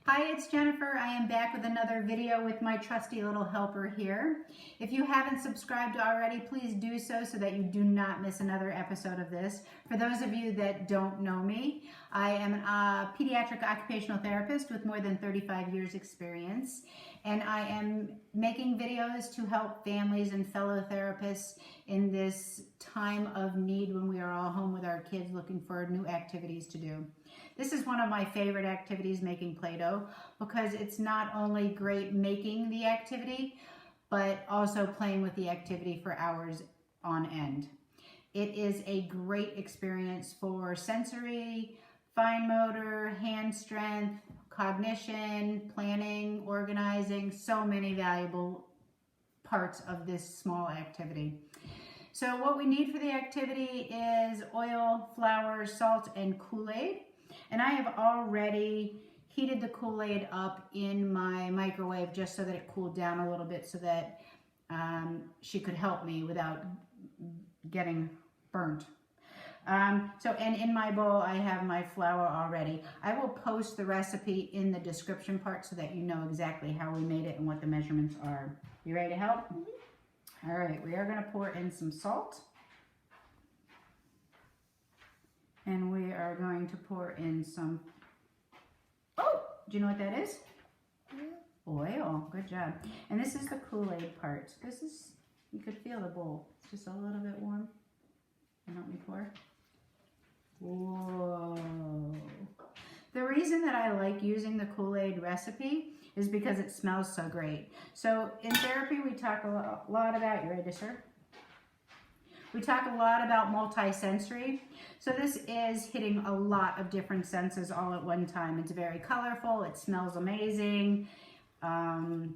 Hi, it's Jennifer. I am back with another video with my trusty little helper here. If you haven't subscribed already, please do so that you do not miss another episode of this. For those of you that don't know me, I am a pediatric occupational therapist with more than 35 years experience, and I am making videos to help families and fellow therapists in this time of need when we are all home with our kids looking for new activities to do. This is one of my favorite activities, making Play-Doh, because it's not only great making the activity, but also playing with the activity for hours on end. It is a great experience for sensory, fine motor, hand strength, cognition, planning, organizing, so many valuable parts of this small activity. So what we need for the activity is oil, flour, salt, and Kool-Aid. And I have already heated the Kool-Aid up in my microwave just so that it cooled down a little bit so that she could help me without getting burnt. And in my bowl, I have my flour already. I will post the recipe in the description part so that you know exactly how we made it and what the measurements are. You ready to help? Mm-hmm. All right, we are going to pour in some salt. And we are going to pour in some, oh, do you know what that is? Oil, good job. And this is the Kool-Aid part. This is, you could feel the bowl. It's just a little bit warm. And help me pour. Whoa. The reason that I like using the Kool-Aid recipe is because it smells so great. So in therapy, we talk a lot about, you ready, sir? We talk a lot about multisensory. So this is hitting a lot of different senses all at one time. It's very colorful, it smells amazing. And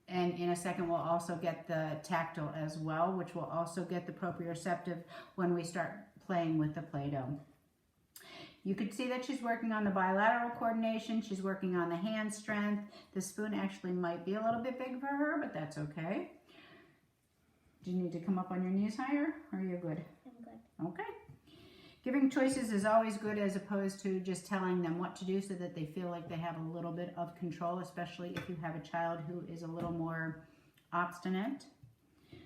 in a second we'll also get the tactile as well, which will also get the proprioceptive when we start playing with the Play-Doh. You could see that she's working on the bilateral coordination, she's working on the hand strength. The spoon actually might be a little bit big for her, but that's okay. Do you need to come up on your knees higher, or are you good? I'm good. Okay. Giving choices is always good as opposed to just telling them what to do so that they feel like they have a little bit of control, especially if you have a child who is a little more obstinate.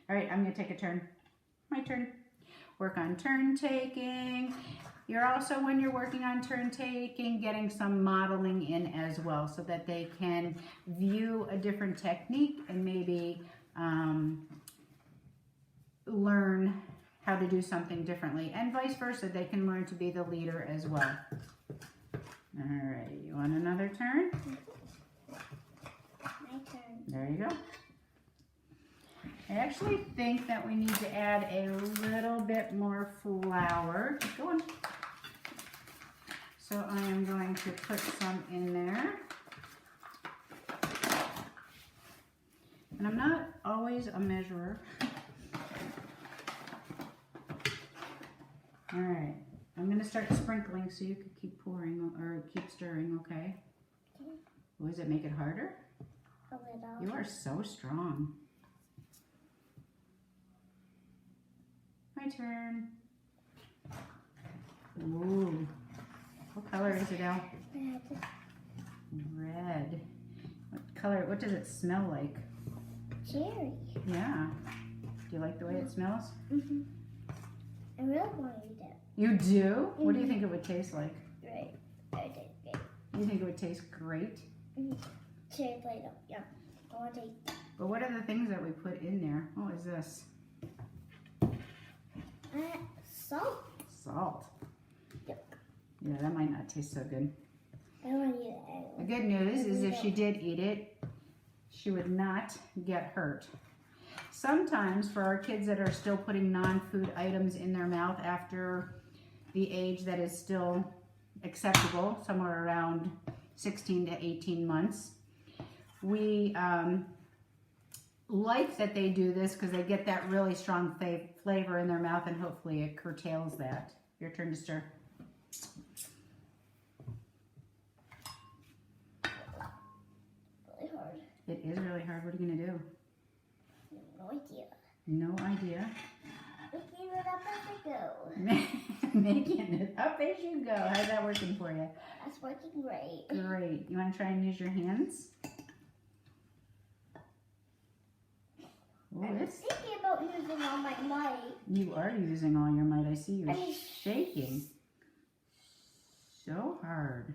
All right, I'm going to take a turn. My turn. Work on turn taking. You're also, when you're working on turn taking, getting some modeling in as well so that they can view a different technique and maybe learn how to do something differently, and vice versa. They can learn to be the leader as well. All right, you want another turn? My turn. There you go. I actually think that we need to add a little bit more flour. Keep going. So I am going to put some in there. And I'm not always a measurer. All right, I'm going to start sprinkling so you can keep pouring or keep stirring, okay? Oh, does it make it harder? A little. You are so strong. My turn. Ooh. What color is it now? Red. Red. What color, what does it smell like? Cherry. Yeah. Do you like the way it smells? Mm-hmm. I really want to eat it. You do? What do you think it would taste like? Great. I think great. You think it would taste great? Cherry Play-Doh. Yeah. I want to eat that. But what are the things that we put in there? What is this? Salt. Salt. Yep. Yeah, that might not taste so good. I want to eat it anyway. The good news is if she did eat it, she would not get hurt. Sometimes for our kids that are still putting non-food items in their mouth after the age that is still acceptable, somewhere around 16 to 18 months, we like that they do this because they get that really strong flavor in their mouth, and hopefully it curtails that. Your turn to stir. Really hard. It is really hard. What are you going to do? No idea. No idea. Let's see where that perfect go. making it up as you go. How's that working for you? That's working great. Great. You want to try and use your hands? Ooh, I'm thinking about using all my might. You are using all your might. I see you're shaking so hard.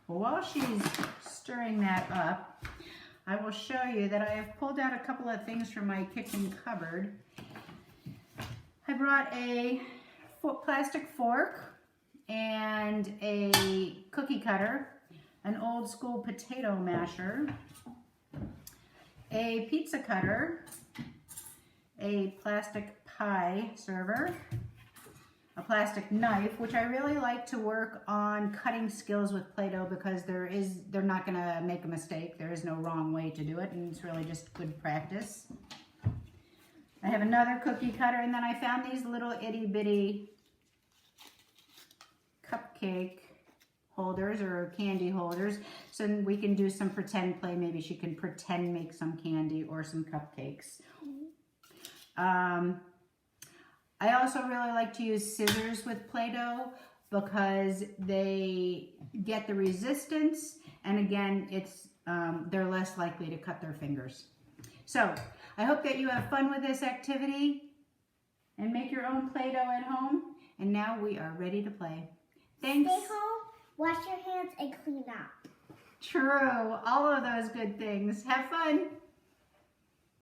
Well, while she's stirring that up, I will show you that I have pulled out a couple of things from my kitchen cupboard. I brought a plastic fork and a cookie cutter, an old school potato masher, a pizza cutter, a plastic pie server, a plastic knife, which I really like to work on cutting skills with Play-Doh because they're not going to make a mistake. There is no wrong way to do it, and it's really just good practice. I have another cookie cutter, and then I found these little itty bitty cupcake holders or candy holders, so we can do some pretend play. Maybe she can pretend make some candy or some cupcakes. I also really like to use scissors with Play-Doh because they get the resistance, and again, they're less likely to cut their fingers. So I hope that you have fun with this activity and make your own Play-Doh at home. And now we are ready to play. Thanks. Stay home, wash your hands, and clean up. True. All of those good things. Have fun.